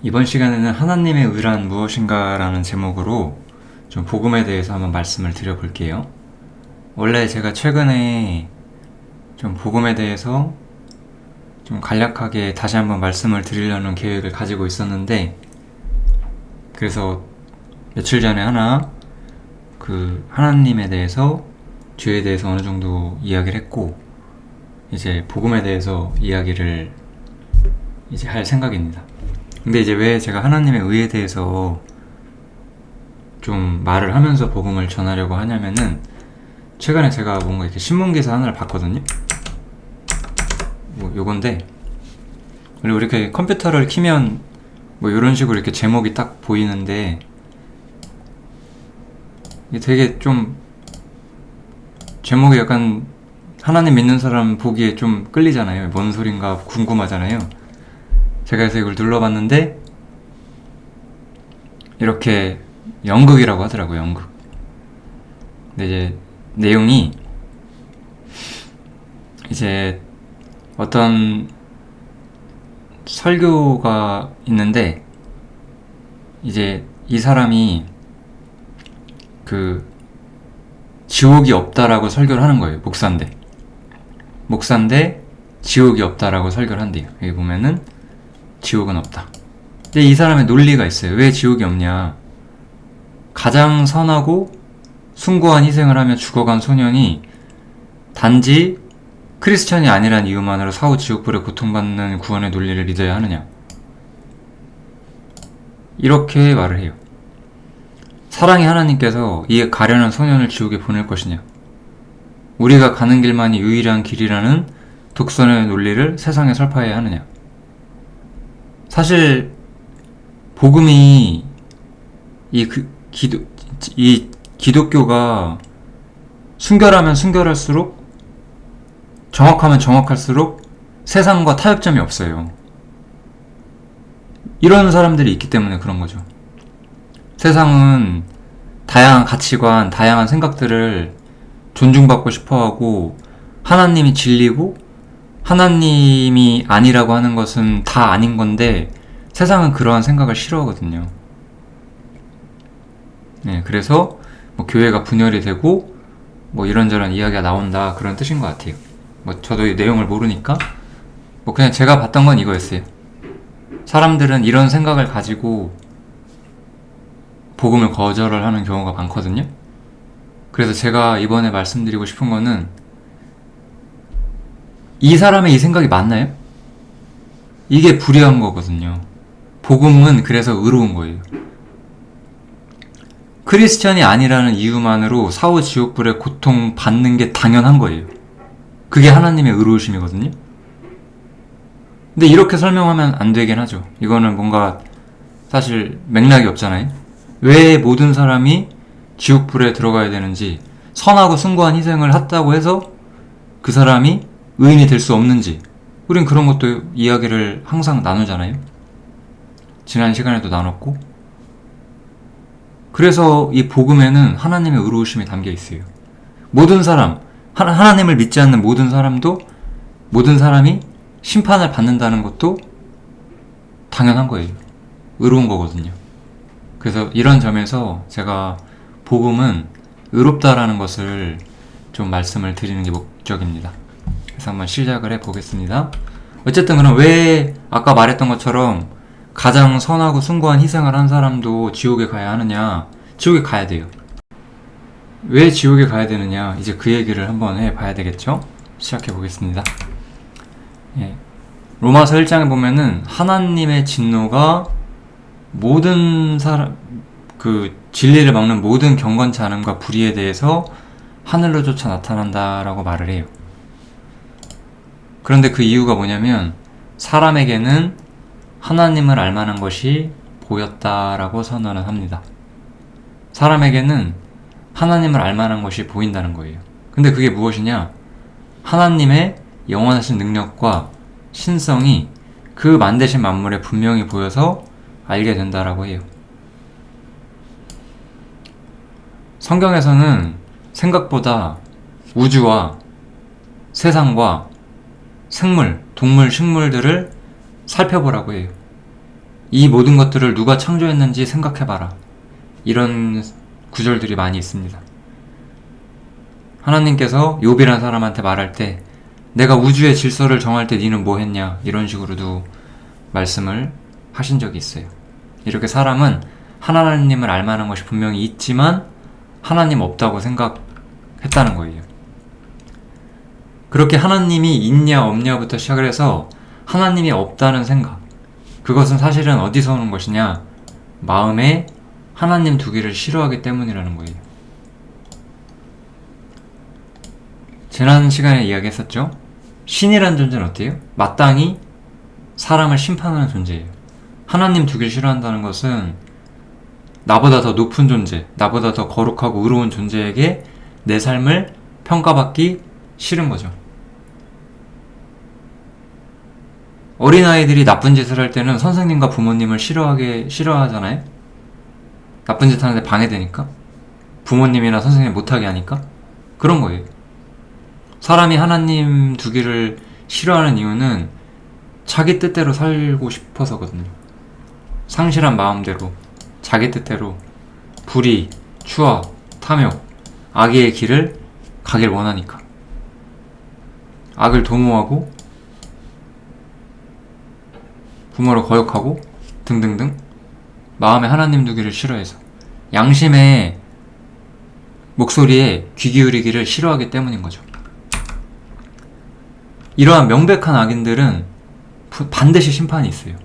이번 시간에는 하나님의 의란 무엇인가라는 제목으로 좀 복음에 대해서 한번 말씀을 드려볼게요. 원래 제가 최근에 좀 복음에 대해서 좀 간략하게 다시 한번 말씀을 드리려는 계획을 가지고 있었는데, 그래서 며칠 전에 하나님에 대해서, 죄에 대해서 어느 정도 이야기를 했고, 이제 복음에 대해서 이야기를 이제 할 생각입니다. 근데 이제 왜 제가 하나님의 의에 대해서 좀 말을 하면서 복음을 전하려고 하냐면은, 최근에 제가 뭔가 이렇게 신문기사 하나를 봤거든요. 요건데, 원래 이렇게 컴퓨터를 키면 이런 식으로 이렇게 제목이 딱 보이는데, 이게 되게 좀 제목이 약간 하나님 믿는 사람 보기에 좀 끌리잖아요. 뭔 소린가 궁금하잖아요. 제가 그래서 이걸 눌러봤는데 이렇게 연극이라고 하더라고요. 연극. 근데 이제 내용이 이제 어떤 설교가 있는데, 이제 이 사람이 지옥이 없다라고 설교를 하는 거예요. 목사인데 지옥이 없다라고 설교를 한대요. 여기 보면은 지옥은 없다. 근데 이 사람의 논리가 있어요. 왜 지옥이 없냐? 가장 선하고 숭고한 희생을 하며 죽어간 소년이 단지 크리스천이 아니란 이유만으로 사후 지옥불에 고통받는 구원의 논리를 믿어야 하느냐? 이렇게 말을 해요. 사랑의 하나님께서 이 가련한 소년을 지옥에 보낼 것이냐? 우리가 가는 길만이 유일한 길이라는 독선의 논리를 세상에 설파해야 하느냐? 사실 복음이 이 기독교가 순결하면 순결할수록, 정확하면 정확할수록 세상과 타협점이 없어요. 이런 사람들이 있기 때문에 그런 거죠. 세상은 다양한 가치관, 다양한 생각들을 존중받고 싶어하고, 하나님이 진리고 하나님이 아니라고 하는 것은 다 아닌 건데, 세상은 그러한 생각을 싫어하거든요. 네, 그래서 교회가 분열이 되고 이런저런 이야기가 나온다, 그런 뜻인 것 같아요. 저도 이 내용을 모르니까 그냥 제가 봤던 건 이거였어요. 사람들은 이런 생각을 가지고 복음을 거절을 하는 경우가 많거든요. 그래서 제가 이번에 말씀드리고 싶은 거는, 이 사람의 이 생각이 맞나요? 이게 불의한 거거든요. 복음은 그래서 의로운 거예요. 크리스천이 아니라는 이유만으로 사후 지옥불에 고통받는 게 당연한 거예요. 그게 하나님의 의로우심이거든요. 근데 이렇게 설명하면 안 되긴 하죠. 이거는 뭔가 사실 맥락이 없잖아요. 왜 모든 사람이 지옥불에 들어가야 되는지, 선하고 숭고한 희생을 했다고 해서 그 사람이 의인이 될 수 없는지, 우린 그런 것도 이야기를 항상 나누잖아요. 지난 시간에도 나눴고. 그래서 이 복음에는 하나님의 의로우심이 담겨 있어요. 모든 사람, 하나님을 믿지 않는 모든 사람이 심판을 받는다는 것도 당연한 거예요. 의로운 거거든요. 그래서 이런 점에서 제가 복음은 의롭다라는 것을 좀 말씀을 드리는 게 목적입니다. 그래서 한번 시작을 해보겠습니다. 어쨌든 그럼 왜 아까 말했던 것처럼 가장 선하고 숭고한 희생을 한 사람도 지옥에 가야 하느냐? 지옥에 가야 돼요. 왜 지옥에 가야 되느냐? 이제 그 얘기를 한번 해봐야 되겠죠? 시작해 보겠습니다. 로마서 1장에 보면은 하나님의 진노가 모든 진리를 막는 모든 경건치 않음과 불의에 대해서 하늘로조차 나타난다라고 말을 해요. 그런데 그 이유가 뭐냐면, 사람에게는 하나님을 알만한 것이 보였다라고 선언을 합니다. 사람에게는 하나님을 알만한 것이 보인다는 거예요. 근데 그게 무엇이냐? 하나님의 영원하신 능력과 신성이 그 만드신 만물에 분명히 보여서 알게 된다라고 해요. 성경에서는 생각보다 우주와 세상과 생물, 동물, 식물들을 살펴보라고 해요. 이 모든 것들을 누가 창조했는지 생각해봐라. 이런 구절들이 많이 있습니다. 하나님께서 욥이라는 사람한테 말할 때 내가 우주의 질서를 정할 때 니는 뭐 했냐, 이런 식으로도 말씀을 하신 적이 있어요. 이렇게 사람은 하나님을 알만한 것이 분명히 있지만 하나님 없다고 생각했다는 거예요. 그렇게 하나님이 있냐 없냐부터 시작을 해서 하나님이 없다는 생각, 그것은 사실은 어디서 오는 것이냐, 마음에 하나님 두기를 싫어하기 때문이라는 거예요. 지난 시간에 이야기했었죠? 신이란 존재는 어때요? 마땅히 사람을 심판하는 존재예요. 하나님 두기를 싫어한다는 것은 나보다 더 높은 존재, 나보다 더 거룩하고 의로운 존재에게 내 삶을 평가받기 싫은 거죠. 어린아이들이 나쁜 짓을 할 때는 선생님과 부모님을 싫어하잖아요? 나쁜 짓 하는데 방해되니까? 부모님이나 선생님 못하게 하니까? 그런 거예요. 사람이 하나님 두기를 싫어하는 이유는 자기 뜻대로 살고 싶어서거든요. 상실한 마음대로, 자기 뜻대로 불의, 추악, 탐욕, 악의 길을 가길 원하니까. 악을 도모하고 부모를 거역하고 등등등, 마음에 하나님 두기를 싫어해서, 양심의 목소리에 귀 기울이기를 싫어하기 때문인 거죠. 이러한 명백한 악인들은 반드시 심판이 있어요.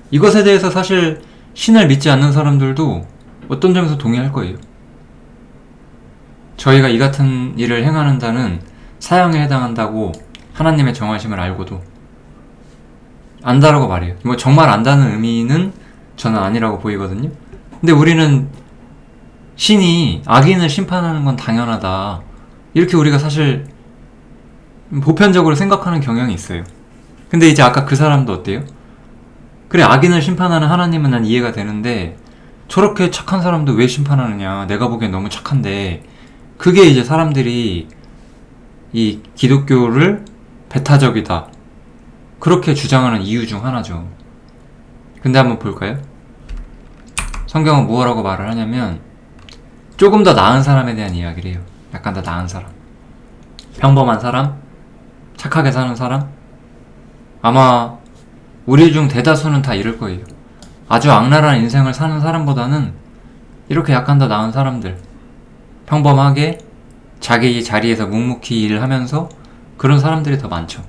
이것에 대해서 사실 신을 믿지 않는 사람들도 어떤 점에서 동의할 거예요. 저희가 이 같은 일을 행하는 자는 사형에 해당한다고 하나님의 정하심을 알고도 안다라고 말해요. 뭐 정말 안다는 의미는 저는 아니라고 보이거든요. 근데 우리는 신이 악인을 심판하는 건 당연하다, 이렇게 우리가 사실 보편적으로 생각하는 경향이 있어요. 근데 이제 아까 그 사람도 어때요? 그래, 악인을 심판하는 하나님은 난 이해가 되는데 저렇게 착한 사람도 왜 심판하느냐, 내가 보기엔 너무 착한데. 그게 이제 사람들이 이 기독교를 배타적이다, 그렇게 주장하는 이유 중 하나죠. 근데 한번 볼까요? 성경은 뭐라고 말을 하냐면 조금 더 나은 사람에 대한 이야기를 해요. 약간 더 나은 사람, 평범한 사람, 착하게 사는 사람. 아마 우리 중 대다수는 다 이럴 거예요. 아주 악랄한 인생을 사는 사람보다는 이렇게 약간 더 나은 사람들, 평범하게 자기 자리에서 묵묵히 일을 하면서 그런 사람들이 더 많죠.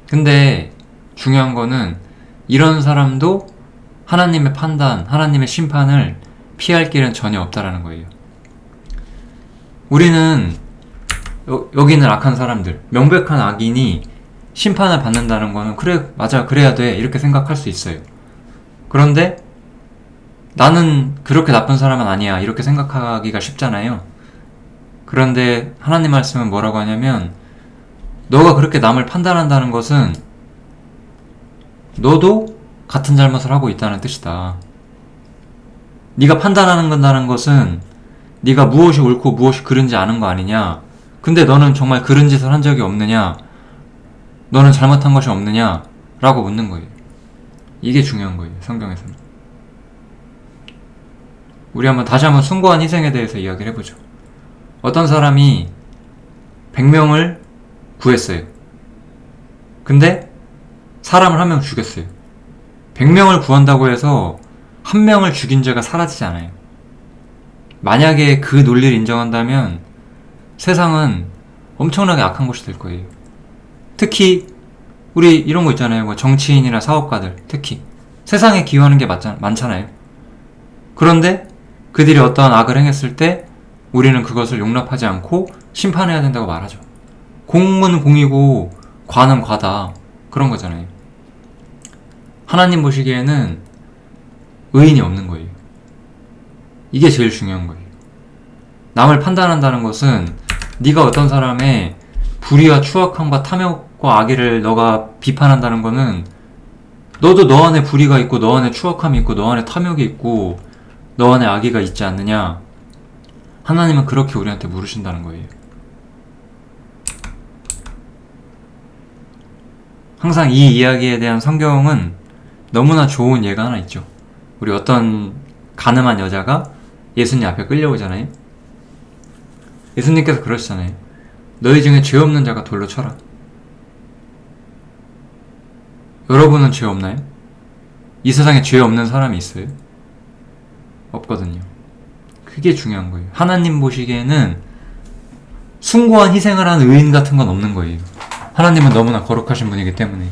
근데 중요한 거는 이런 사람도 하나님의 판단, 하나님의 심판을 피할 길은 전혀 없다라는 거예요. 우리는 여기 있는 악한 사람들, 명백한 악인이 심판을 받는다는 거는 그래, 맞아, 그래야 돼, 이렇게 생각할 수 있어요. 그런데 나는 그렇게 나쁜 사람은 아니야, 이렇게 생각하기가 쉽잖아요. 그런데 하나님 말씀은 뭐라고 하냐면 너가 그렇게 남을 판단한다는 것은 너도 같은 잘못을 하고 있다는 뜻이다. 네가 판단하는 것은 네가 무엇이 옳고 무엇이 그른지 아는 거 아니냐. 근데 너는 정말 그런 짓을 한 적이 없느냐, 너는 잘못한 것이 없느냐 라고 묻는 거예요. 이게 중요한 거예요, 성경에서는. 우리 다시 한번 숭고한 희생에 대해서 이야기를 해보죠. 어떤 사람이 100명을 구했어요. 근데 사람을 1명 죽였어요. 100명을 구한다고 해서 1명을 죽인 죄가 사라지지 않아요. 만약에 그 논리를 인정한다면 세상은 엄청나게 악한 곳이 될 거예요. 특히 우리 이런 거 있잖아요. 뭐 정치인이나 사업가들, 특히 세상에 기여하는 게 많잖아요. 그런데 그들이 어떠한 악을 행했을 때 우리는 그것을 용납하지 않고 심판해야 된다고 말하죠. 공은 공이고 과는 과다, 그런 거잖아요. 하나님 보시기에는 의인이 없는 거예요. 이게 제일 중요한 거예요. 남을 판단한다는 것은 네가 어떤 사람의 불의와 추악함과 탐욕과 악의를 너가 비판한다는 거는 너도 너 안에 불의가 있고 너 안에 추악함이 있고 너 안에 탐욕이 있고 너 안에 악의가 있지 않느냐. 하나님은 그렇게 우리한테 물으신다는 거예요. 항상 이 이야기에 대한 성경은 너무나 좋은 예가 하나 있죠. 우리 어떤 가늠한 여자가 예수님 앞에 끌려오잖아요. 예수님께서 그러시잖아요. 너희 중에 죄 없는 자가 돌로 쳐라. 여러분은 죄 없나요? 이 세상에 죄 없는 사람이 있어요? 없거든요. 그게 중요한 거예요. 하나님 보시기에는 숭고한 희생을 한 의인 같은 건 없는 거예요. 하나님은 너무나 거룩하신 분이기 때문에.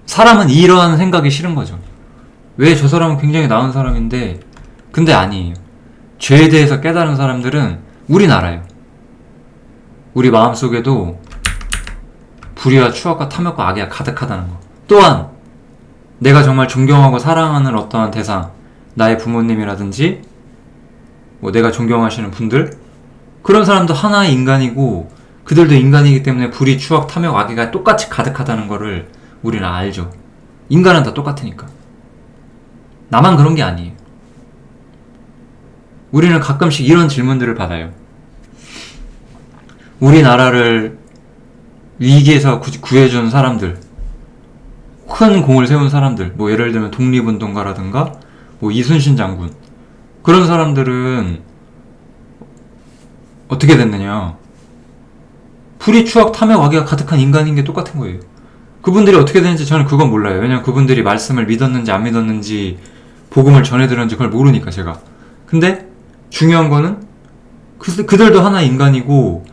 사람은 이러한 생각이 싫은 거죠. 왜 저 사람은 굉장히 나은 사람인데, 근데 아니에요. 죄에 대해서 깨달은 사람들은 우린 알아요. 우리 마음속에도 불의와 추악과 탐욕과 악이 가득하다는 거. 또한 내가 정말 존경하고 사랑하는 어떠한 대상, 나의 부모님이라든지 뭐 내가 존경하시는 분들, 그런 사람도 하나의 인간이고 그들도 인간이기 때문에 불의, 추악, 탐욕, 악의가 똑같이 가득하다는 거를 우리는 알죠. 인간은 다 똑같으니까. 나만 그런 게 아니에요. 우리는 가끔씩 이런 질문들을 받아요. 우리나라를 위기에서 구해준 사람들, 큰 공을 세운 사람들, 뭐 예를 들면 독립운동가라든가 뭐 이순신 장군, 그런 사람들은 어떻게 됐느냐. 불의, 추악, 탐욕, 악의가 가득한 인간인 게 똑같은 거예요. 그분들이 어떻게 되는지 저는 그건 몰라요. 왜냐면 그분들이 말씀을 믿었는지 안 믿었는지, 복음을 전해들었는지 그걸 모르니까 제가. 근데 중요한 거는 그들도 하나의 인간이고,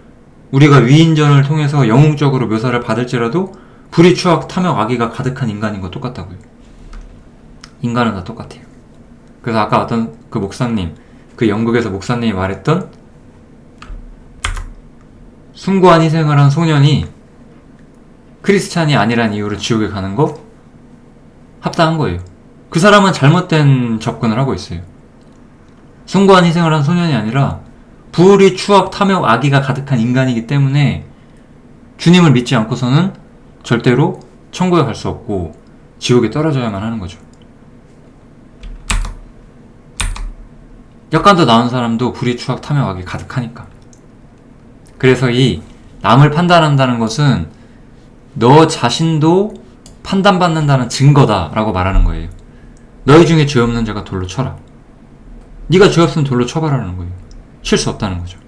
우리가 위인전을 통해서 영웅적으로 묘사를 받을지라도 불의, 추악, 탐욕, 악의가 가득한 인간인 거 똑같다고요. 인간은 다 똑같아요. 그래서 아까 어떤 그 목사님, 그 영국에서 목사님이 말했던 숭고한 희생을 한 소년이 크리스찬이 아니란 이유로 지옥에 가는 거 합당한 거예요. 그 사람은 잘못된 접근을 하고 있어요. 숭고한 희생을 한 소년이 아니라 불의, 추악, 탐욕, 악의가 가득한 인간이기 때문에 주님을 믿지 않고서는 절대로 천국에 갈 수 없고 지옥에 떨어져야만 하는 거죠. 약간 더 나은 사람도 불의, 추악, 탐욕, 악이 가득하니까. 그래서 이 남을 판단한다는 것은 너 자신도 판단받는다는 증거다라고 말하는 거예요. 너희 중에 죄 없는 자가 돌로 쳐라. 네가 죄 없으면 돌로 쳐봐라는 거예요. 칠 수 없다는 거죠.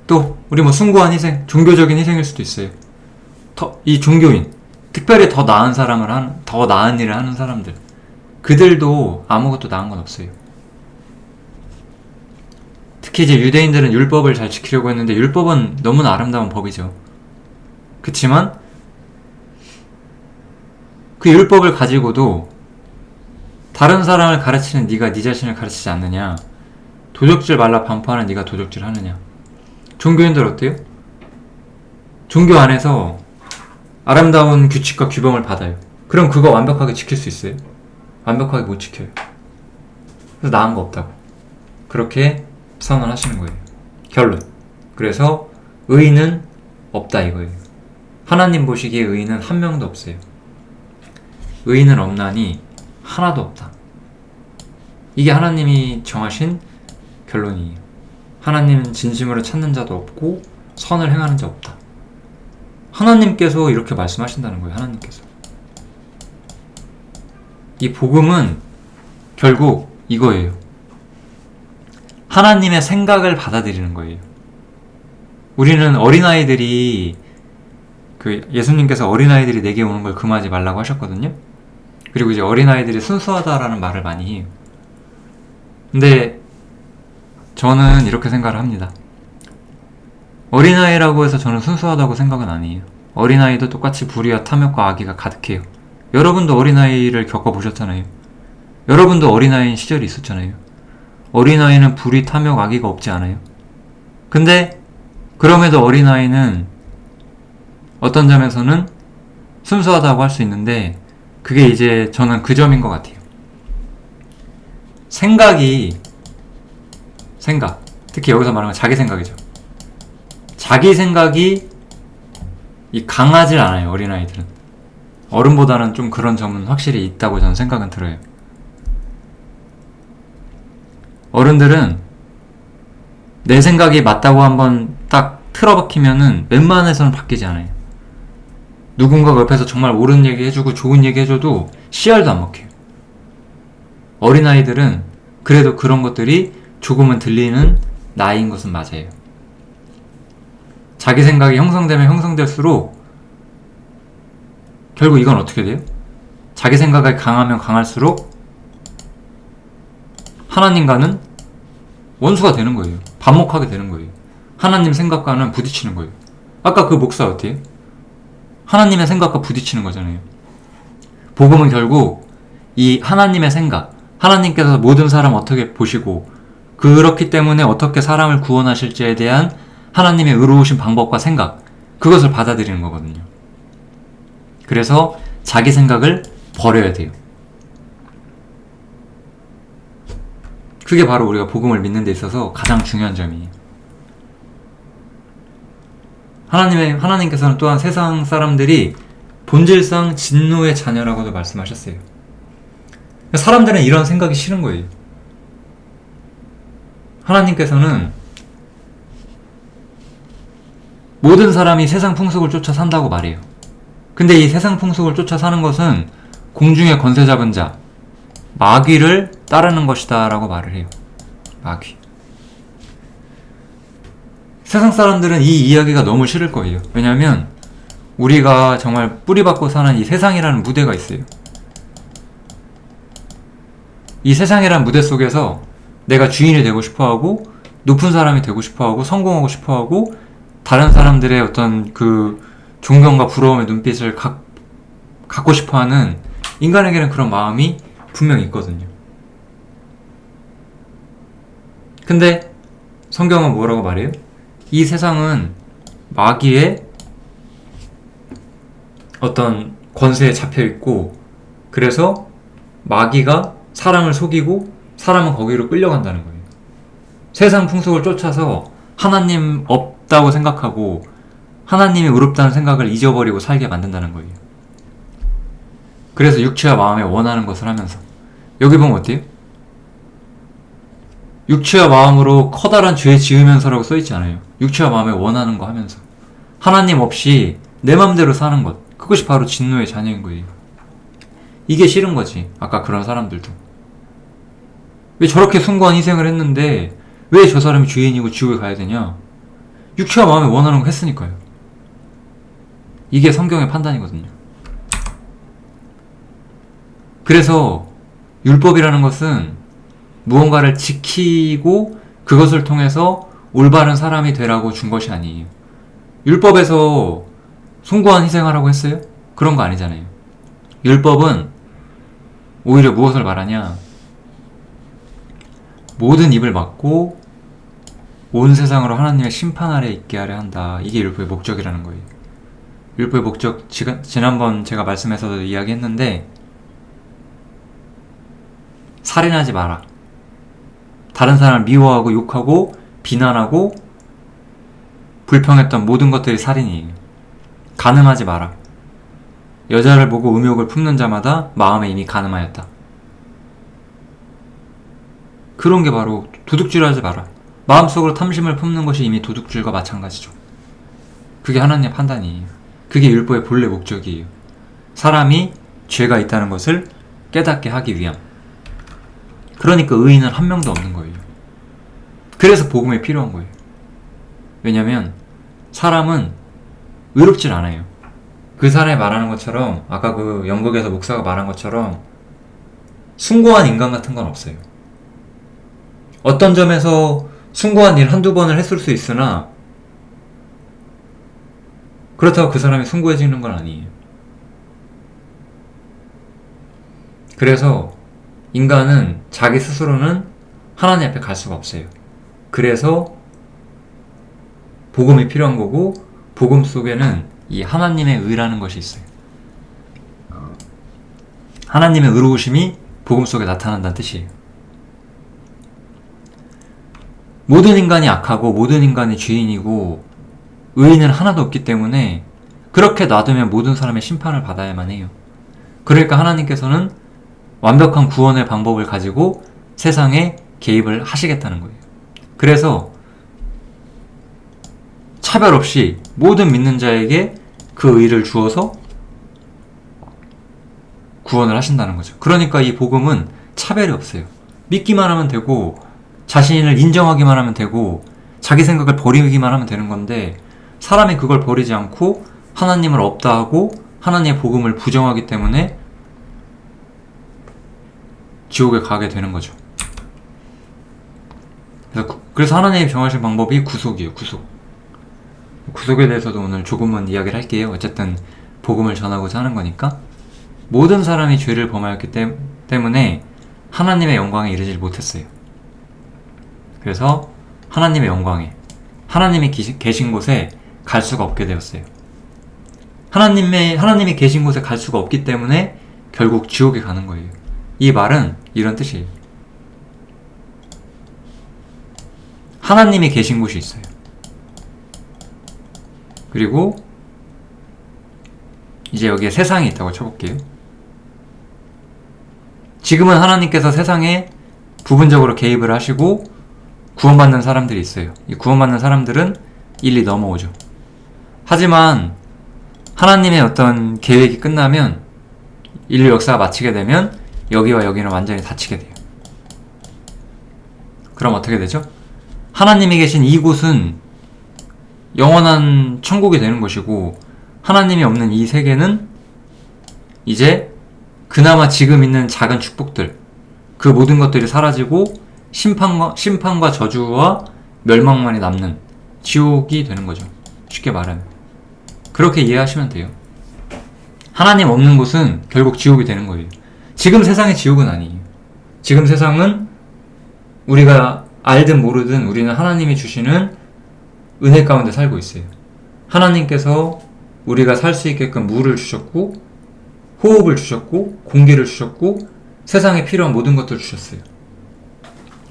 또 우리 뭐 숭고한 희생, 종교적인 희생일 수도 있어요. 이 종교인, 특별히 더 나은 일을 하는 사람들, 그들도 아무것도 나은 건 없어요. 특히 이제 유대인들은 율법을 잘 지키려고 했는데, 율법은 너무나 아름다운 법이죠. 그치만 그 율법을 가지고도 다른 사람을 가르치는 네가 네 자신을 가르치지 않느냐, 도적질 말라 반포하는 네가 도적질 하느냐. 종교인들 어때요? 종교 안에서 아름다운 규칙과 규범을 받아요. 그럼 그거 완벽하게 지킬 수 있어요? 완벽하게 못 지켜요. 그래서 나은 거 없다고 그렇게 선언하시는 거예요. 결론. 그래서 의인은 없다 이거예요. 하나님 보시기에 의인은 한 명도 없어요. 의인은 없나니 하나도 없다. 이게 하나님이 정하신 결론이에요. 하나님은 진심으로 찾는 자도 없고 선을 행하는 자 없다. 하나님께서 이렇게 말씀하신다는 거예요. 하나님께서. 이 복음은 결국 이거예요. 하나님의 생각을 받아들이는 거예요. 우리는 어린아이들이, 예수님께서 어린아이들이 내게 오는 걸 금하지 말라고 하셨거든요. 그리고 이제 어린아이들이 순수하다라는 말을 많이 해요. 근데 저는 이렇게 생각을 합니다. 어린아이라고 해서 저는 순수하다고 생각은 아니에요. 어린아이도 똑같이 불의와 탐욕과 악의가 가득해요. 여러분도 어린아이를 겪어보셨잖아요. 여러분도 어린아이인 시절이 있었잖아요. 어린아이는 불의, 탐욕, 악의가 없지 않아요? 근데 그럼에도 어린아이는 어떤 점에서는 순수하다고 할 수 있는데, 그게 이제 저는 그 점인 것 같아요. 생각, 특히 여기서 말하는 건 자기 생각이죠. 자기 생각이 강하질 않아요, 어린아이들은. 어른보다는 좀 그런 점은 확실히 있다고 저는 생각은 들어요. 어른들은 내 생각이 맞다고 한번 딱 틀어박히면은 웬만해서는 바뀌지 않아요. 누군가가 옆에서 정말 옳은 얘기 해주고 좋은 얘기 해줘도 씨알도 안 먹혀요. 어린아이들은 그래도 그런 것들이 조금은 들리는 나이인 것은 맞아요. 자기 생각이 형성되면 형성될수록 결국 이건 어떻게 돼요? 자기 생각이 강하면 강할수록 하나님과는 원수가 되는 거예요. 반목하게 되는 거예요. 하나님 생각과는 부딪히는 거예요. 아까 그 목사 어때요? 하나님의 생각과 부딪히는 거잖아요. 복음은 결국 이 하나님의 생각, 하나님께서 모든 사람 어떻게 보시고 그렇기 때문에 어떻게 사람을 구원하실지에 대한 하나님의 의로우신 방법과 생각, 그것을 받아들이는 거거든요. 그래서 자기 생각을 버려야 돼요. 그게 바로 우리가 복음을 믿는 데 있어서 가장 중요한 점이에요. 하나님께서는 또한 세상 사람들이 본질상 진노의 자녀라고도 말씀하셨어요. 사람들은 이런 생각이 싫은 거예요. 하나님께서는 모든 사람이 세상 풍속을 쫓아 산다고 말해요. 근데 이 세상 풍속을 쫓아 사는 것은 공중의 권세 잡은 자, 마귀를 따르는 것이다 라고 말을 해요. 마귀. 세상 사람들은 이 이야기가 너무 싫을 거예요. 왜냐하면 우리가 정말 뿌리박고 사는 이 세상이라는 무대가 있어요. 이 세상이라는 무대 속에서 내가 주인이 되고 싶어하고 높은 사람이 되고 싶어하고 성공하고 싶어하고 다른 사람들의 어떤 그 존경과 부러움의 눈빛을 갖고 싶어하는 인간에게는 그런 마음이 분명히 있거든요. 근데 성경은 뭐라고 말해요? 이 세상은 마귀의 어떤 권세에 잡혀있고 그래서 마귀가 사람을 속이고 사람은 거기로 끌려간다는 거예요. 세상 풍속을 쫓아서 하나님 없다고 생각하고 하나님이 의롭다는 생각을 잊어버리고 살게 만든다는 거예요. 그래서 육체와 마음에 원하는 것을 하면서 여기 보면 어때요? 육체와 마음으로 커다란 죄 지으면서라고 써있지 않아요. 육체와 마음에 원하는 거 하면서 하나님 없이 내 맘대로 사는 것, 그것이 바로 진노의 자녀인 거예요. 이게 싫은 거지. 아까 그런 사람들도 왜 저렇게 숭고한 희생을 했는데 왜 저 사람이 죄인이고 지옥에 가야 되냐? 육체와 마음에 원하는 거 했으니까요. 이게 성경의 판단이거든요. 그래서 율법이라는 것은 무언가를 지키고 그것을 통해서 올바른 사람이 되라고 준 것이 아니에요. 율법에서 숭고한 희생하라고 했어요? 그런 거 아니잖아요. 율법은 오히려 무엇을 말하냐? 모든 입을 막고 온 세상으로 하나님의 심판 아래 있게 하려 한다. 이게 율법의 목적이라는 거예요. 율법의 목적, 지난번 제가 말씀에서도 이야기했는데 살인하지 마라. 다른 사람을 미워하고 욕하고 비난하고 불평했던 모든 것들이 살인이에요. 간음하지 마라. 여자를 보고 음욕을 품는 자마다 마음에 이미 간음하였다. 그런 게 바로 도둑질하지 마라. 마음속으로 탐심을 품는 것이 이미 도둑질과 마찬가지죠. 그게 하나님의 판단이에요. 그게 율법의 본래 목적이에요. 사람이 죄가 있다는 것을 깨닫게 하기 위함. 그러니까 의인은 한 명도 없는 거예요. 그래서 복음이 필요한 거예요. 왜냐면 사람은 의롭질 않아요. 그 사람이 말하는 것처럼 아까 그 영국에서 목사가 말한 것처럼 숭고한 인간 같은 건 없어요. 어떤 점에서 숭고한 일 한두 번을 했을 수 있으나 그렇다고 그 사람이 숭고해지는 건 아니에요. 그래서 인간은 자기 스스로는 하나님 앞에 갈 수가 없어요. 그래서 복음이 필요한 거고 복음 속에는 이 하나님의 의라는 것이 있어요. 하나님의 의로우심이 복음 속에 나타난다는 뜻이에요. 모든 인간이 악하고 모든 인간이 죄인이고 의인은 하나도 없기 때문에 그렇게 놔두면 모든 사람의 심판을 받아야만 해요. 그러니까 하나님께서는 완벽한 구원의 방법을 가지고 세상에 개입을 하시겠다는 거예요. 그래서 차별 없이 모든 믿는 자에게 그 의를 주어서 구원을 하신다는 거죠. 그러니까 이 복음은 차별이 없어요. 믿기만 하면 되고 자신을 인정하기만 하면 되고 자기 생각을 버리기만 하면 되는 건데, 사람이 그걸 버리지 않고 하나님을 없다 하고 하나님의 복음을 부정하기 때문에 지옥에 가게 되는 거죠. 그래서 하나님이 정하신 방법이 구속이에요. 구속에 대해서도 오늘 조금은 이야기를 할게요. 어쨌든 복음을 전하고자 하는 거니까. 모든 사람이 죄를 범하였기 때문에 하나님의 영광에 이르지 못했어요. 그래서 하나님의 영광에, 하나님이 계신 곳에 갈 수가 없게 되었어요. 하나님이 계신 곳에 갈 수가 없기 때문에 결국 지옥에 가는 거예요. 이 말은 이런 뜻이에요. 하나님이 계신 곳이 있어요. 그리고 이제 여기에 세상이 있다고 쳐볼게요. 지금은 하나님께서 세상에 부분적으로 개입을 하시고 구원받는 사람들이 있어요. 이 구원받는 사람들은 일리 넘어오죠. 하지만 하나님의 어떤 계획이 끝나면, 인류 역사가 마치게 되면 여기와 여기는 완전히 닫히게 돼요. 그럼 어떻게 되죠? 하나님이 계신 이곳은 영원한 천국이 되는 것이고, 하나님이 없는 이 세계는 이제 그나마 지금 있는 작은 축복들, 그 모든 것들이 사라지고 심판과 저주와 멸망만이 남는 지옥이 되는 거죠. 쉽게 말하면. 그렇게 이해하시면 돼요. 하나님 없는 곳은 결국 지옥이 되는 거예요. 지금 세상의 지옥은 아니에요. 지금 세상은 우리가 알든 모르든 우리는 하나님이 주시는 은혜 가운데 살고 있어요. 하나님께서 우리가 살 수 있게끔 물을 주셨고, 호흡을 주셨고, 공기를 주셨고, 세상에 필요한 모든 것들을 주셨어요.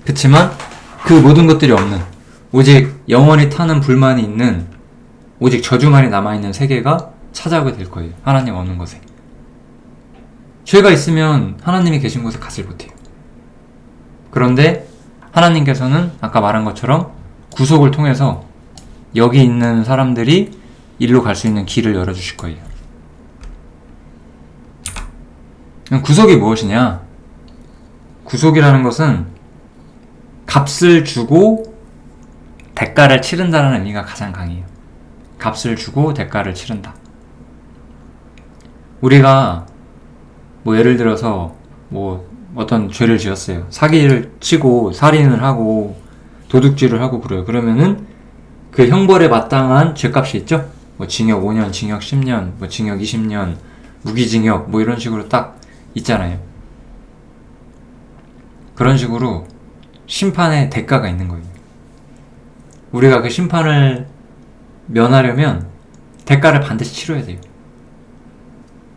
그치만 그 모든 것들이 없는, 오직 영원히 타는 불만이 있는, 오직 저주만이 남아있는 세계가 찾아오게 될 거예요. 하나님 없는 곳에. 죄가 있으면 하나님이 계신 곳에 가지 못해요. 그런데 하나님께서는 아까 말한 것처럼 구속을 통해서 여기 있는 사람들이 일로 갈 수 있는 길을 열어주실 거예요. 구속이 무엇이냐? 구속이라는 것은 값을 주고 대가를 치른다는 의미가 가장 강해요. 값을 주고 대가를 치른다. 우리가 예를 들어서 어떤 죄를 지었어요. 사기를 치고 살인을 하고 도둑질을 하고 그래요. 그러면은 그 형벌에 마땅한 죄값이 있죠? 징역 5년, 징역 10년, 징역 20년, 무기징역 이런 식으로 딱 있잖아요. 그런 식으로 심판의 대가가 있는 거예요. 우리가 그 심판을 면하려면 대가를 반드시 치러야 돼요.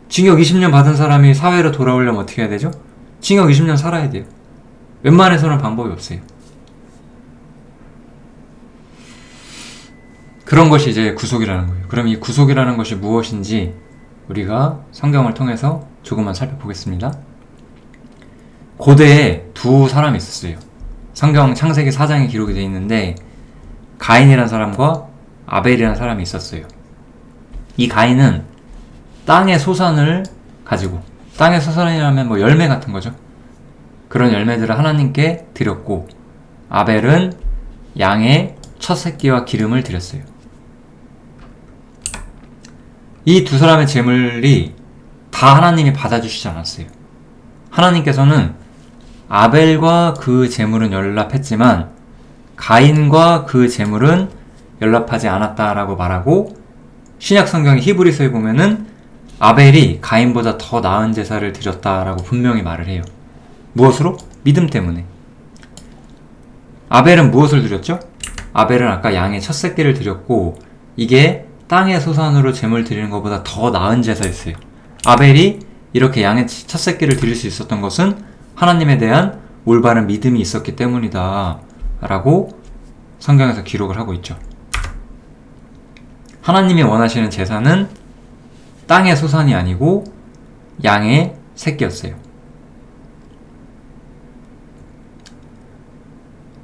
징역 20년 받은 사람이 사회로 돌아오려면 어떻게 해야 되죠? 징역 20년 살아야 돼요. 웬만해서는 방법이 없어요. 그런 것이 이제 구속이라는 거예요. 그럼 이 구속이라는 것이 무엇인지 우리가 성경을 통해서 조금만 살펴보겠습니다. 고대에 두 사람이 있었어요. 성경 창세기 4장에 기록이 되어 있는데, 가인이라는 사람과 아벨이라는 사람이 있었어요. 이 가인은 땅의 소산을 가지고, 땅의 소산이라면 열매 같은 거죠. 그런 열매들을 하나님께 드렸고, 아벨은 양의 첫 새끼와 기름을 드렸어요. 이 두 사람의 제물이 다 하나님이 받아주시지 않았어요. 하나님께서는 아벨과 그 제물은 연락했지만 가인과 그 제물은 연락하지 않았다라고 말하고, 신약 성경의 히브리서에 보면은 아벨이 가인보다 더 나은 제사를 드렸다라고 분명히 말을 해요. 무엇으로? 믿음 때문에. 아벨은 무엇을 드렸죠? 아벨은 아까 양의 첫 새끼를 드렸고, 이게 땅의 소산으로 제물 드리는 것보다 더 나은 제사였어요. 아벨이 이렇게 양의 첫 새끼를 드릴 수 있었던 것은 하나님에 대한 올바른 믿음이 있었기 때문이다 라고 성경에서 기록을 하고 있죠. 하나님이 원하시는 제사는 땅의 소산이 아니고 양의 새끼였어요.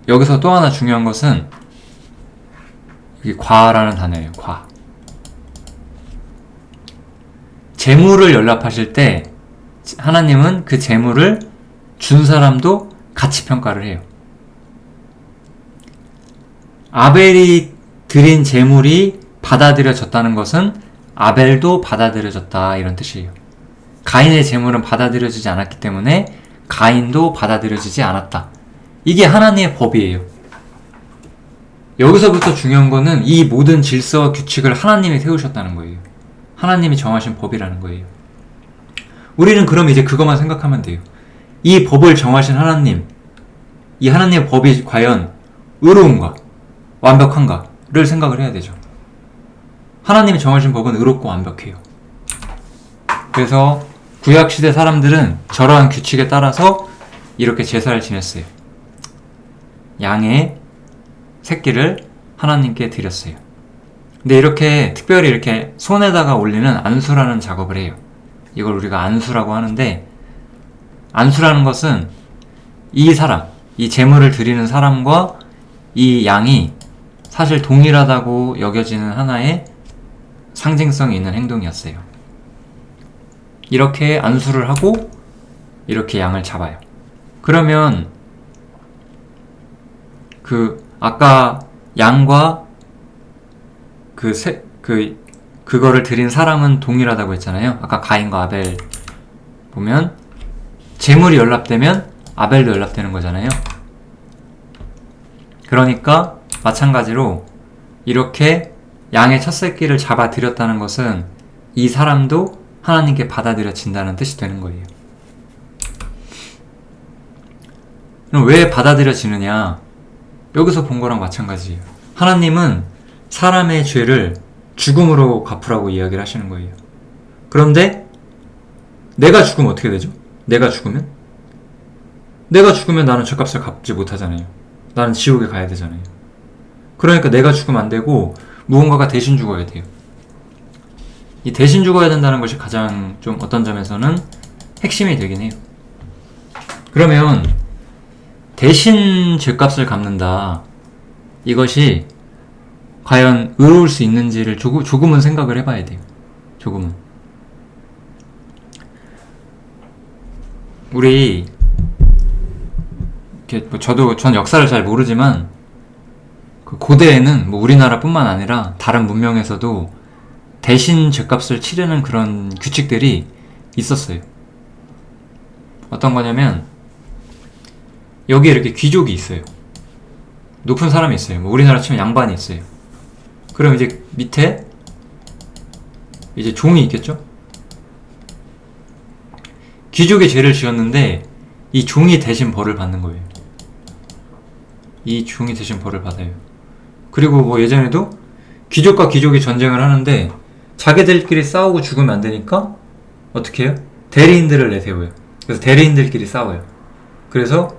여기서 또 하나 중요한 것은, 이게 과라는 단어예요. 과. 재물을 연락하실 때 하나님은 그 재물을 준 사람도 같이 평가를 해요. 아벨이 드린 재물이 받아들여졌다는 것은 아벨도 받아들여졌다 이런 뜻이에요. 가인의 재물은 받아들여지지 않았기 때문에 가인도 받아들여지지 않았다. 이게 하나님의 법이에요. 여기서부터 중요한 거는 이 모든 질서와 규칙을 하나님이 세우셨다는 거예요. 하나님이 정하신 법이라는 거예요. 우리는 그럼 이제 그것만 생각하면 돼요. 이 법을 정하신 하나님, 이 하나님의 법이 과연 의로운가, 완벽한가를 생각을 해야 되죠. 하나님이 정하신 법은 의롭고 완벽해요. 그래서 구약시대 사람들은 저러한 규칙에 따라서 이렇게 제사를 지냈어요. 양의 새끼를 하나님께 드렸어요. 근데 이렇게 특별히 이렇게 손에다가 올리는 안수라는 작업을 해요. 이걸 우리가 안수라고 하는데, 안수라는 것은 이 사람, 이 제물을 드리는 사람과 이 양이 사실 동일하다고 여겨지는 하나의 상징성이 있는 행동이었어요. 이렇게 안수를 하고 이렇게 양을 잡아요. 그러면 아까 양과 그거를 드린 사람은 동일하다고 했잖아요. 아까 가인과 아벨 보면 재물이 연락되면 아벨도 연락되는 거잖아요. 그러니까 마찬가지로 이렇게 양의 첫 새끼를 잡아 드렸다는 것은 이 사람도 하나님께 받아들여진다는 뜻이 되는 거예요. 그럼 왜 받아들여지느냐? 여기서 본 거랑 마찬가지예요. 하나님은 사람의 죄를 죽음으로 갚으라고 이야기를 하시는 거예요. 그런데 내가 죽으면 어떻게 되죠? 내가 죽으면 나는 죄값을 갚지 못하잖아요. 나는 지옥에 가야 되잖아요. 그러니까 내가 죽으면 안 되고 무언가가 대신 죽어야 돼요. 이 대신 죽어야 된다는 것이 가장 좀 어떤 점에서는 핵심이 되긴 해요. 그러면 대신 죄값을 갚는다. 이것이 과연 의로울 수 있는지를 조금은 생각을 해봐야 돼요. 조금은. 우리 전 역사를 잘 모르지만 고대에는 우리나라뿐만 아니라 다른 문명에서도 대신 죄값을 치르는 그런 규칙들이 있었어요. 어떤 거냐면 여기에 이렇게 귀족이 있어요. 높은 사람이 있어요. 우리나라 치면 양반이 있어요. 그럼 이제 밑에 이제 종이 있겠죠? 귀족이 죄를 지었는데 이 종이 대신 벌을 받는 거예요. 이 종이 대신 벌을 받아요. 그리고 예전에도 귀족과 귀족이 전쟁을 하는데 자기들끼리 싸우고 죽으면 안 되니까 어떻게 해요? 대리인들을 내세워요. 그래서 대리인들끼리 싸워요. 그래서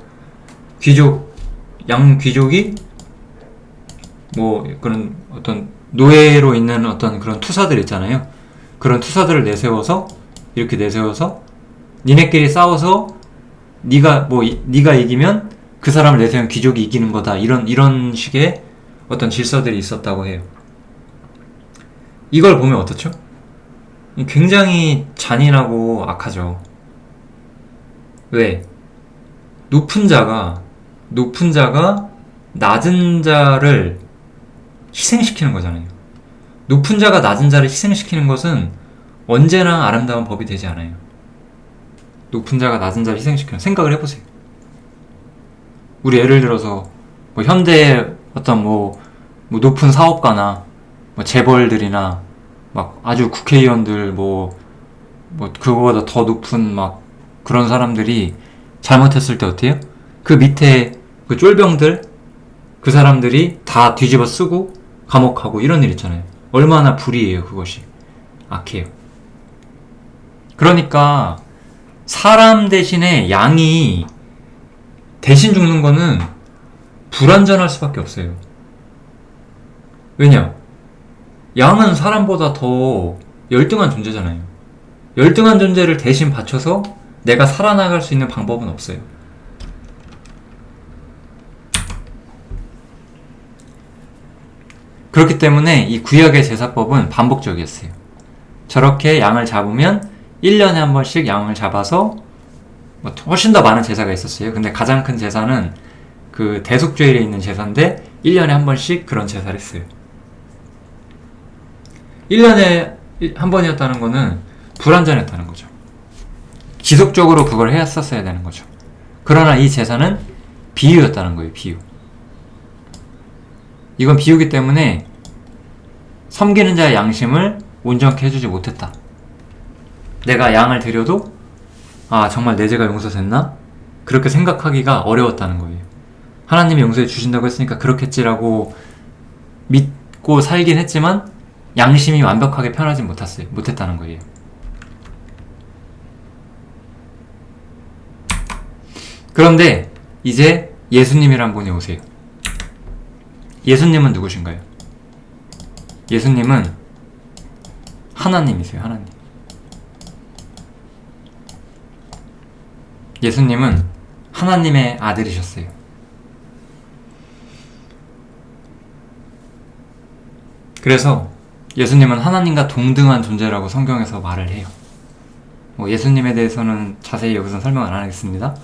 양귀족이 그런 어떤 노예로 있는 어떤 그런 투사들 있잖아요. 그런 투사들을 이렇게 내세워서 니네끼리 싸워서 네가 이기면 그 사람을 내세운 귀족이 이기는 거다. 이런 식의 어떤 질서들이 있었다고 해요. 이걸 보면 어떻죠? 굉장히 잔인하고 악하죠. 왜? 높은 자가 낮은 자를 희생시키는 거잖아요. 높은 자가 낮은 자를 희생시키는 것은 언제나 아름다운 법이 되지 않아요. 높은 자가 낮은 자를 희생시키는, 생각을 해보세요. 우리 예를 들어서 현대의 어떤 높은 사업가나 재벌들이나 아주 국회의원들 그거보다 더 높은 그런 사람들이 잘못했을 때 어때요? 그 밑에 그 쫄병들, 그 사람들이 다 뒤집어 쓰고 감옥 가고 이런 일 있잖아요. 얼마나 불의해요. 그것이 악해요. 그러니까 사람 대신에 양이 대신 죽는 거는 불완전할 수밖에 없어요. 왜냐? 양은 사람보다 더 열등한 존재잖아요. 열등한 존재를 대신 바쳐서 내가 살아나갈 수 있는 방법은 없어요. 그렇기 때문에 이 구약의 제사법은 반복적이었어요. 저렇게 양을 잡으면 1년에 한 번씩 양을 잡아서 뭐 훨씬 더 많은 제사가 있었어요. 근데 가장 큰 제사는 그 대속죄일에 있는 제사인데 1년에 한 번씩 그런 제사를 했어요. 1년에 한 번이었다는 거는 불완전했다는 거죠. 지속적으로 그걸 했었어야 되는 거죠. 그러나 이 제사는 비유였다는 거예요. 비유. 이건 비유기 때문에 섬기는 자의 양심을 온전케 해주지 못했다. 내가 양을 드려도 정말 내 죄가 용서됐나? 그렇게 생각하기가 어려웠다는 거예요. 하나님이 용서해 주신다고 했으니까 그렇겠지라고 믿고 살긴 했지만 양심이 완벽하게 편하지 못했다는 거예요. 그런데 이제 예수님이란 분이 오세요. 예수님은 누구신가요? 예수님은 하나님이세요. 하나님. 예수님은 하나님의 아들이셨어요. 그래서 예수님은 하나님과 동등한 존재라고 성경에서 말을 해요. 예수님에 대해서는 자세히 여기서 설명을 안 하겠습니다.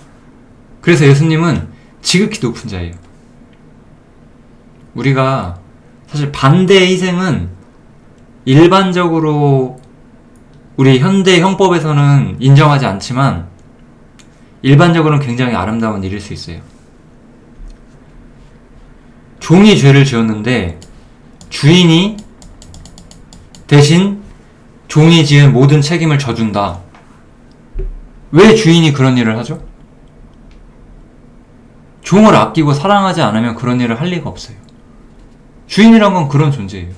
그래서 예수님은 지극히 높은 자예요. 우리가 사실 반대의 희생은 일반적으로 우리 현대 형법에서는 인정하지 않지만 일반적으로는 굉장히 아름다운 일일 수 있어요. 종이 죄를 지었는데 주인이 대신 종이 지은 모든 책임을 져준다. 왜 주인이 그런 일을 하죠? 종을 아끼고 사랑하지 않으면 그런 일을 할 리가 없어요. 주인이란 건 그런 존재예요.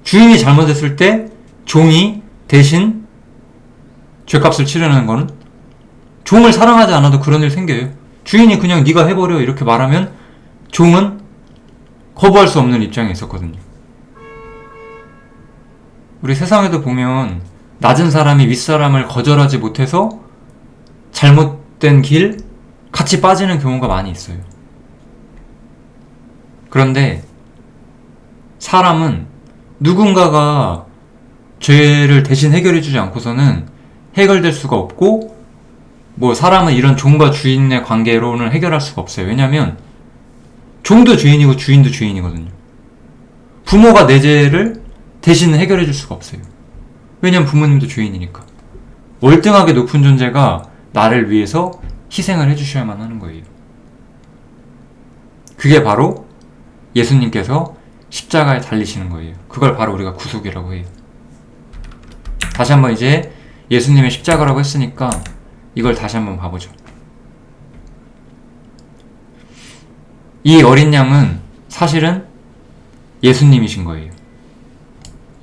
주인이 잘못했을 때 종이 대신 죄값을 치르는 거는 종을 사랑하지 않아도 그런 일 생겨요. 주인이 그냥 네가 해버려 이렇게 말하면 종은 거부할 수 없는 입장에 있었거든요. 우리 세상에도 보면 낮은 사람이 윗사람을 거절하지 못해서 잘못된 길 같이 빠지는 경우가 많이 있어요. 그런데 사람은 누군가가 죄를 대신 해결해주지 않고서는 해결될 수가 없고 사람은 이런 종과 주인의 관계로는 해결할 수가 없어요. 왜냐하면 종도 주인이고 주인도 주인이거든요. 부모가 내 죄를 대신 해결해줄 수가 없어요. 왜냐면 부모님도 주인이니까. 월등하게 높은 존재가 나를 위해서 희생을 해주셔야만 하는 거예요. 그게 바로 예수님께서 십자가에 달리시는 거예요. 그걸 바로 우리가 구속이라고 해요. 다시 한번 이제 예수님의 십자가라고 했으니까 이걸 다시 한번 봐보죠. 이 어린 양은 사실은 예수님이신 거예요.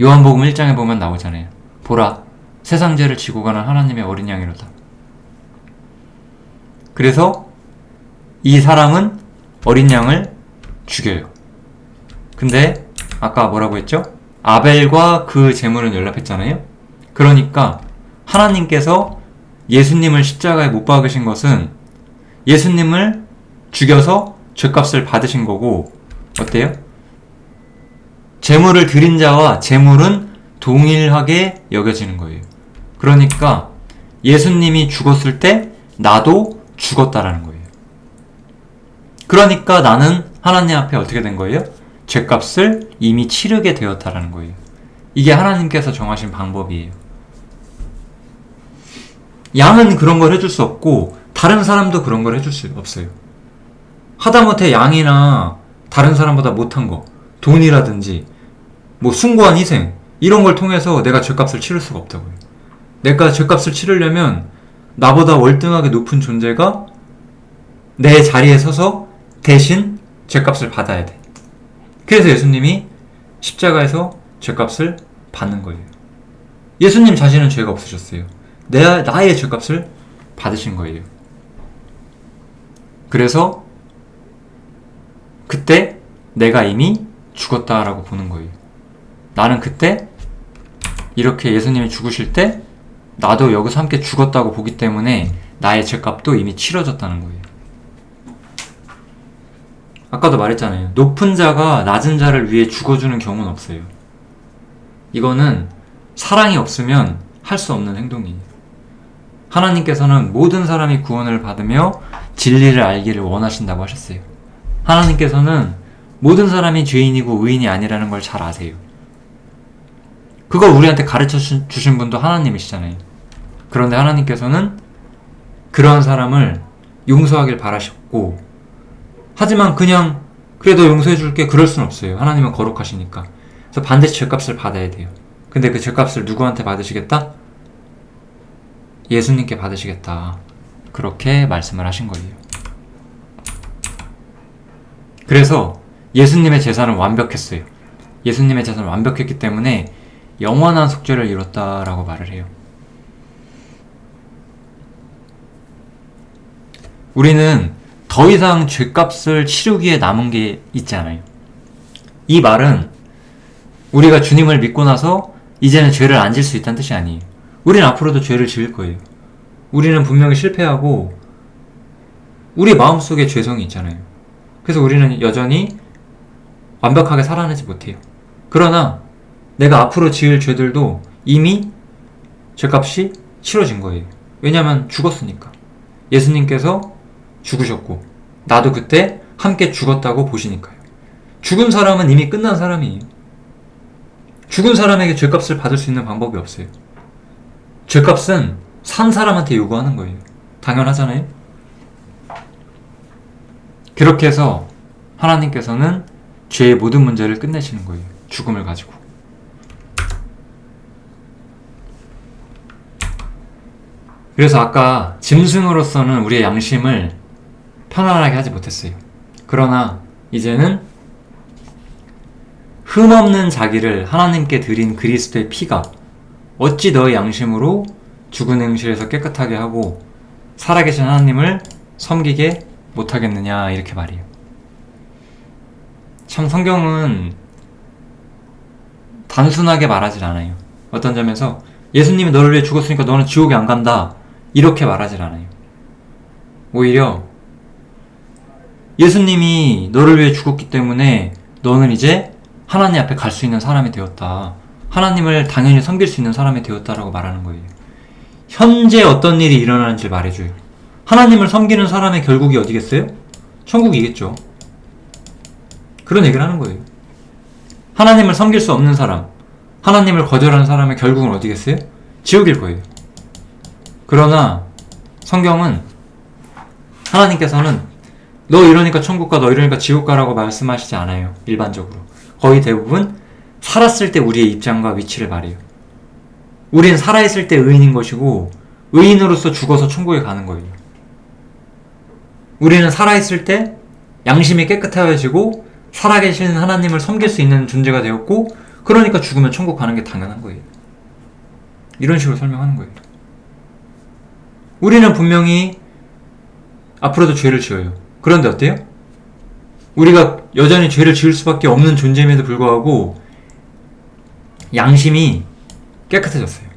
요한복음 1장에 보면 나오잖아요. 보라, 세상 죄를 지고 가는 하나님의 어린 양이로다. 그래서 이 사람은 어린 양을 죽여요. 근데 아까 뭐라고 했죠? 아벨과 그 제물은 연락했잖아요. 그러니까 하나님께서 예수님을 십자가에 못 박으신 것은 예수님을 죽여서 죄값을 받으신 거고, 어때요? 제물을 드린 자와 제물은 동일하게 여겨지는 거예요. 그러니까 예수님이 죽었을 때 나도 죽었다라는 거예요. 그러니까 나는 하나님 앞에 어떻게 된 거예요? 죄값을 이미 치르게 되었다라는 거예요. 이게 하나님께서 정하신 방법이에요. 양은 그런 걸 해줄 수 없고 다른 사람도 그런 걸 해줄 수 없어요. 하다못해 양이나 다른 사람보다 못한 거, 돈이라든지 숭고한 희생 이런 걸 통해서 내가 죄값을 치를 수가 없다고요. 내가 죄값을 치르려면 나보다 월등하게 높은 존재가 내 자리에 서서 대신 죄값을 받아야 돼. 그래서 예수님이 십자가에서 죄값을 받는 거예요. 예수님 자신은 죄가 없으셨어요. 나의 죄값을 받으신 거예요. 그래서 그때 내가 이미 죽었다라고 보는 거예요. 나는 그때 이렇게 예수님이 죽으실 때 나도 여기서 함께 죽었다고 보기 때문에 나의 죄값도 이미 치러졌다는 거예요. 아까도 말했잖아요. 높은 자가 낮은 자를 위해 죽어주는 경우는 없어요. 이거는 사랑이 없으면 할 수 없는 행동이에요. 하나님께서는 모든 사람이 구원을 받으며 진리를 알기를 원하신다고 하셨어요. 하나님께서는 모든 사람이 죄인이고 의인이 아니라는 걸 잘 아세요. 그걸 우리한테 가르쳐 주신 분도 하나님이시잖아요. 그런데 하나님께서는 그러한 사람을 용서하길 바라셨고, 하지만 그냥 그래도 용서해 줄게 그럴 순 없어요. 하나님은 거룩하시니까. 그래서 반드시 죄값을 받아야 돼요. 근데 그 죄값을 누구한테 받으시겠다? 예수님께 받으시겠다. 그렇게 말씀을 하신 거예요. 그래서 예수님의 제사는 완벽했어요. 예수님의 제사는 완벽했기 때문에 영원한 속죄를 이뤘다라고 말을 해요. 우리는 더 이상 죄값을 치르기에 남은 게 있지 않아요. 이 말은 우리가 주님을 믿고 나서 이제는 죄를 안 질 수 있다는 뜻이 아니에요. 우리는 앞으로도 죄를 지을 거예요. 우리는 분명히 실패하고 우리 마음속에 죄성이 있잖아요. 그래서 우리는 여전히 완벽하게 살아내지 못해요. 그러나 내가 앞으로 지을 죄들도 이미 죄값이 치러진 거예요. 왜냐하면 죽었으니까. 예수님께서 죽으셨고 나도 그때 함께 죽었다고 보시니까요. 죽은 사람은 이미 끝난 사람이에요. 죽은 사람에게 죄값을 받을 수 있는 방법이 없어요. 죄값은 산 사람한테 요구하는 거예요. 당연하잖아요. 그렇게 해서 하나님께서는 죄의 모든 문제를 끝내시는 거예요. 죽음을 가지고. 그래서 아까 짐승으로서는 우리의 양심을 편안하게 하지 못했어요. 그러나 이제는 흠없는 자기를 하나님께 드린 그리스도의 피가 어찌 너의 양심으로 죽은 행실에서 깨끗하게 하고 살아계신 하나님을 섬기게 못하겠느냐, 이렇게 말해요. 참 성경은 단순하게 말하질 않아요. 어떤 점에서 예수님이 너를 위해 죽었으니까 너는 지옥에 안 간다, 이렇게 말하질 않아요. 오히려 예수님이 너를 위해 죽었기 때문에 너는 이제 하나님 앞에 갈 수 있는 사람이 되었다. 하나님을 당연히 섬길 수 있는 사람이 되었다라고 말하는 거예요. 현재 어떤 일이 일어나는지 말해줘요. 하나님을 섬기는 사람의 결국이 어디겠어요? 천국이겠죠. 그런 얘기를 하는 거예요. 하나님을 섬길 수 없는 사람, 하나님을 거절하는 사람의 결국은 어디겠어요? 지옥일 거예요. 그러나 성경은 하나님께서는 너 이러니까 천국 가, 너 이러니까 지옥 가라고 말씀하시지 않아요. 일반적으로. 거의 대부분 살았을 때 우리의 입장과 위치를 말해요. 우린 살아있을 때 의인인 것이고 의인으로서 죽어서 천국에 가는 거예요. 우리는 살아있을 때 양심이 깨끗해지고 살아계신 하나님을 섬길 수 있는 존재가 되었고, 그러니까 죽으면 천국 가는 게 당연한 거예요. 이런 식으로 설명하는 거예요. 우리는 분명히 앞으로도 죄를 지어요. 그런데 어때요? 우리가 여전히 죄를 지을 수밖에 없는 존재임에도 불구하고 양심이 깨끗해졌어요.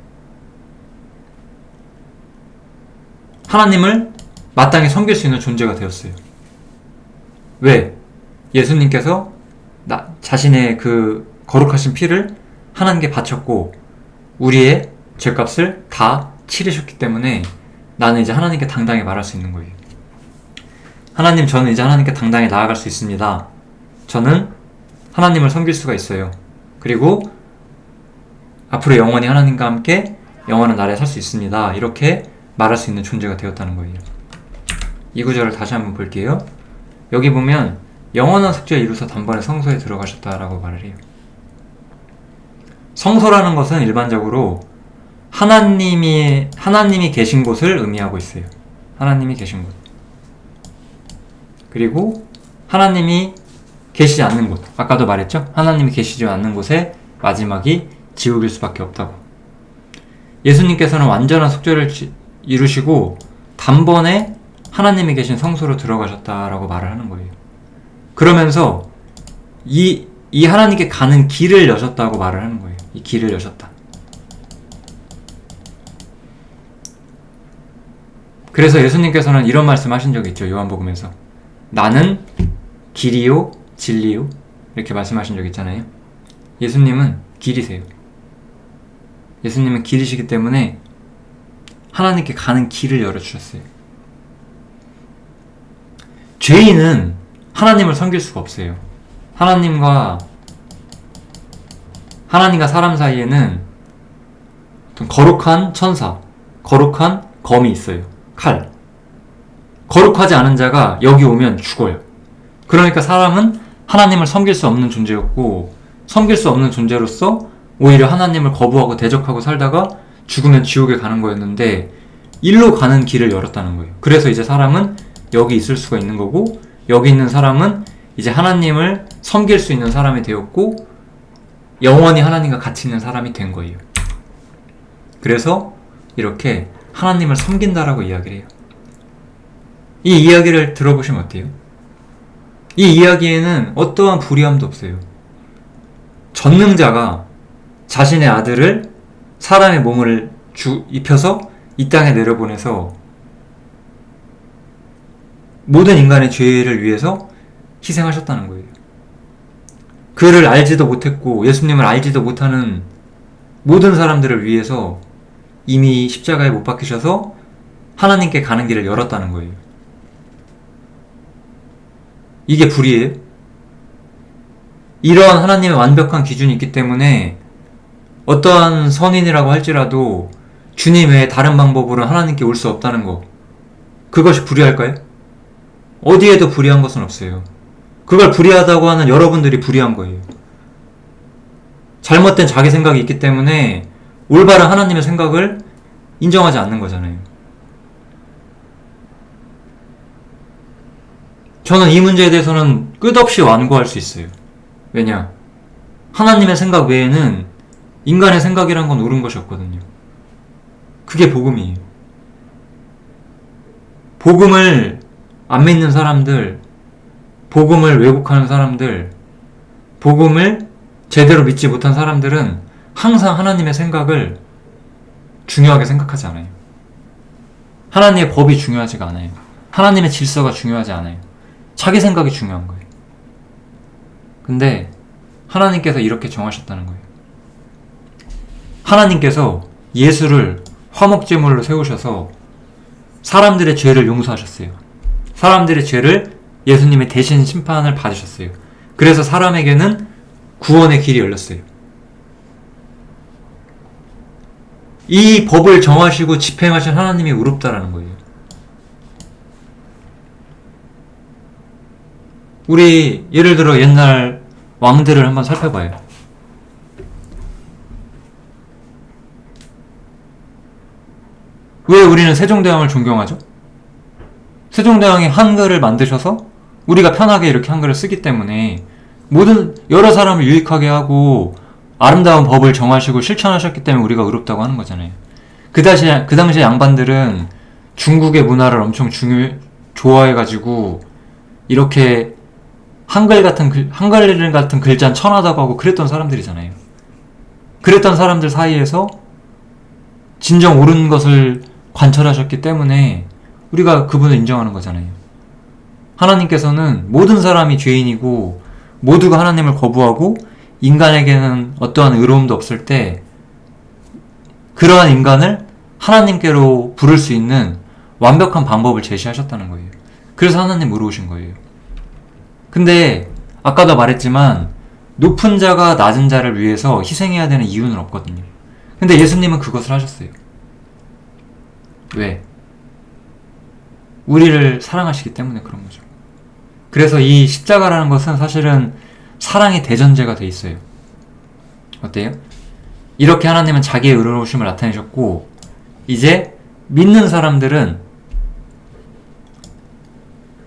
하나님을 마땅히 섬길 수 있는 존재가 되었어요. 왜? 예수님께서 자신의 그 거룩하신 피를 하나님께 바쳤고 우리의 죄값을 다 치르셨기 때문에 나는 이제 하나님께 당당히 말할 수 있는 거예요. 하나님, 저는 이제 하나님께 당당히 나아갈 수 있습니다. 저는 하나님을 섬길 수가 있어요. 그리고 앞으로 영원히 하나님과 함께 영원한 나라에 살 수 있습니다. 이렇게 말할 수 있는 존재가 되었다는 거예요. 이 구절을 다시 한번 볼게요. 여기 보면 영원한 속죄를 이루사 단번에 성소에 들어가셨다라고 말을 해요. 성소라는 것은 일반적으로 하나님이 계신 곳을 의미하고 있어요. 하나님이 계신 곳. 그리고 하나님이 계시지 않는 곳. 아까도 말했죠? 하나님이 계시지 않는 곳에 마지막이 지옥일 수밖에 없다고. 예수님께서는 완전한 속죄를 이루시고 단번에 하나님이 계신 성소로 들어가셨다라고 말을 하는 거예요. 그러면서 이 하나님께 가는 길을 여셨다고 말을 하는 거예요. 이 길을 여셨다. 그래서 예수님께서는 이런 말씀 하신 적이 있죠. 요한복음에서. 나는 길이요, 진리요 이렇게 말씀하신 적 있잖아요. 예수님은 길이세요. 예수님은 길이시기 때문에 하나님께 가는 길을 열어주셨어요. 죄인은 하나님을 섬길 수가 없어요. 하나님과 사람 사이에는 어떤 거룩한 천사, 거룩한 검이 있어요. 칼. 거룩하지 않은 자가 여기 오면 죽어요. 그러니까 사람은 하나님을 섬길 수 없는 존재였고, 섬길 수 없는 존재로서 오히려 하나님을 거부하고 대적하고 살다가 죽으면 지옥에 가는 거였는데, 일로 가는 길을 열었다는 거예요. 그래서 이제 사람은 여기 있을 수가 있는 거고, 여기 있는 사람은 이제 하나님을 섬길 수 있는 사람이 되었고, 영원히 하나님과 같이 있는 사람이 된 거예요. 그래서 이렇게 하나님을 섬긴다라고 이야기를 해요. 이 이야기를 들어보시면 어때요? 이 이야기에는 어떠한 불의함도 없어요. 전능자가 자신의 아들을 사람의 몸을 입혀서 이 땅에 내려보내서 모든 인간의 죄를 위해서 희생하셨다는 거예요. 그를 알지도 못했고 예수님을 알지도 못하는 모든 사람들을 위해서 이미 십자가에 못 박히셔서 하나님께 가는 길을 열었다는 거예요. 이게 불이에요? 이러한 하나님의 완벽한 기준이 있기 때문에 어떠한 선인이라고 할지라도 주님 외에 다른 방법으로 하나님께 올 수 없다는 거, 그것이 불의할까요? 어디에도 불의한 것은 없어요. 그걸 불의하다고 하는 여러분들이 불의한 거예요. 잘못된 자기 생각이 있기 때문에 올바른 하나님의 생각을 인정하지 않는 거잖아요. 저는 이 문제에 대해서는 끝없이 완고할 수 있어요. 왜냐? 하나님의 생각 외에는 인간의 생각이란 건 옳은 것이 없거든요. 그게 복음이에요. 복음을 안 믿는 사람들, 복음을 왜곡하는 사람들, 복음을 제대로 믿지 못한 사람들은 항상 하나님의 생각을 중요하게 생각하지 않아요. 하나님의 법이 중요하지가 않아요. 하나님의 질서가 중요하지 않아요. 자기 생각이 중요한 거예요. 근데 하나님께서 이렇게 정하셨다는 거예요. 하나님께서 예수를 화목제물로 세우셔서 사람들의 죄를 용서하셨어요. 사람들의 죄를 예수님의 대신 심판을 받으셨어요. 그래서 사람에게는 구원의 길이 열렸어요. 이 법을 정하시고 집행하신 하나님이 의롭다라는 거예요. 우리 예를 들어 옛날 왕들을 한번 살펴봐요. 왜 우리는 세종대왕을 존경하죠? 세종대왕이 한글을 만드셔서 우리가 편하게 이렇게 한글을 쓰기 때문에 모든 여러 사람을 유익하게 하고 아름다운 법을 정하시고 실천하셨기 때문에 우리가 의롭다고 하는 거잖아요. 그 당시에 양반들은 중국의 문화를 엄청 좋아해가지고 이렇게 한글 같은 글자는 천하다고 하고 그랬던 사람들이잖아요. 그랬던 사람들 사이에서 진정 옳은 것을 관철하셨기 때문에 우리가 그분을 인정하는 거잖아요. 하나님께서는 모든 사람이 죄인이고 모두가 하나님을 거부하고 인간에게는 어떠한 의로움도 없을 때 그러한 인간을 하나님께로 부를 수 있는 완벽한 방법을 제시하셨다는 거예요. 그래서 하나님 의로우신 거예요. 근데 아까도 말했지만 높은 자가 낮은 자를 위해서 희생해야 되는 이유는 없거든요. 근데 예수님은 그것을 하셨어요. 왜? 우리를 사랑하시기 때문에 그런 거죠. 그래서 이 십자가라는 것은 사실은 사랑의 대전제가 돼 있어요. 어때요? 이렇게 하나님은 자기의 의로우심을 나타내셨고 이제 믿는 사람들은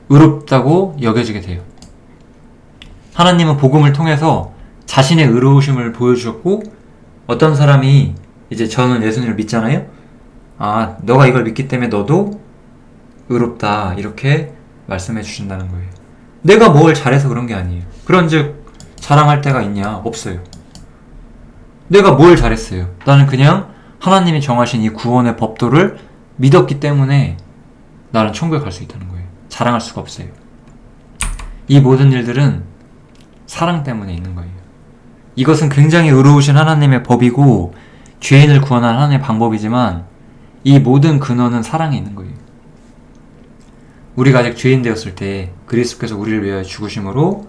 의롭다고 여겨지게 돼요. 하나님은 복음을 통해서 자신의 의로우심을 보여주셨고 어떤 사람이 이제 저는 예수님을 믿잖아요. 아, 너가 이걸 믿기 때문에 너도 의롭다 이렇게 말씀해 주신다는 거예요. 내가 뭘 잘해서 그런 게 아니에요. 그런즉 자랑할 때가 있냐? 없어요. 내가 뭘 잘했어요? 나는 그냥 하나님이 정하신 이 구원의 법도를 믿었기 때문에 나는 천국에 갈 수 있다는 거예요. 자랑할 수가 없어요. 이 모든 일들은 사랑 때문에 있는 거예요. 이것은 굉장히 의로우신 하나님의 법이고 죄인을 구원하는 하나님의 방법이지만 이 모든 근원은 사랑에 있는 거예요. 우리가 아직 죄인 되었을 때 그리스도께서 우리를 위하여 죽으심으로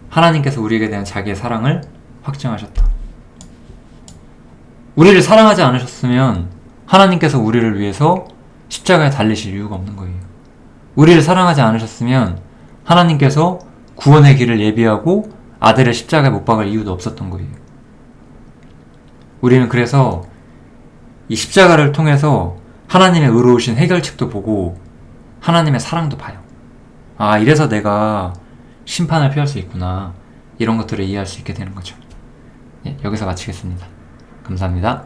하나님께서 우리에게 대한 자기의 사랑을 확증하셨다. 우리를 사랑하지 않으셨으면 하나님께서 우리를 위해서 십자가에 달리실 이유가 없는 거예요. 우리를 사랑하지 않으셨으면 하나님께서 구원의 길을 예비하고 아들을 십자가에 못 박을 이유도 없었던 거예요. 우리는 그래서 이 십자가를 통해서 하나님의 의로우신 해결책도 보고 하나님의 사랑도 봐요. 아, 이래서 내가 심판을 피할 수 있구나. 이런 것들을 이해할 수 있게 되는 거죠. 예, 여기서 마치겠습니다. 감사합니다.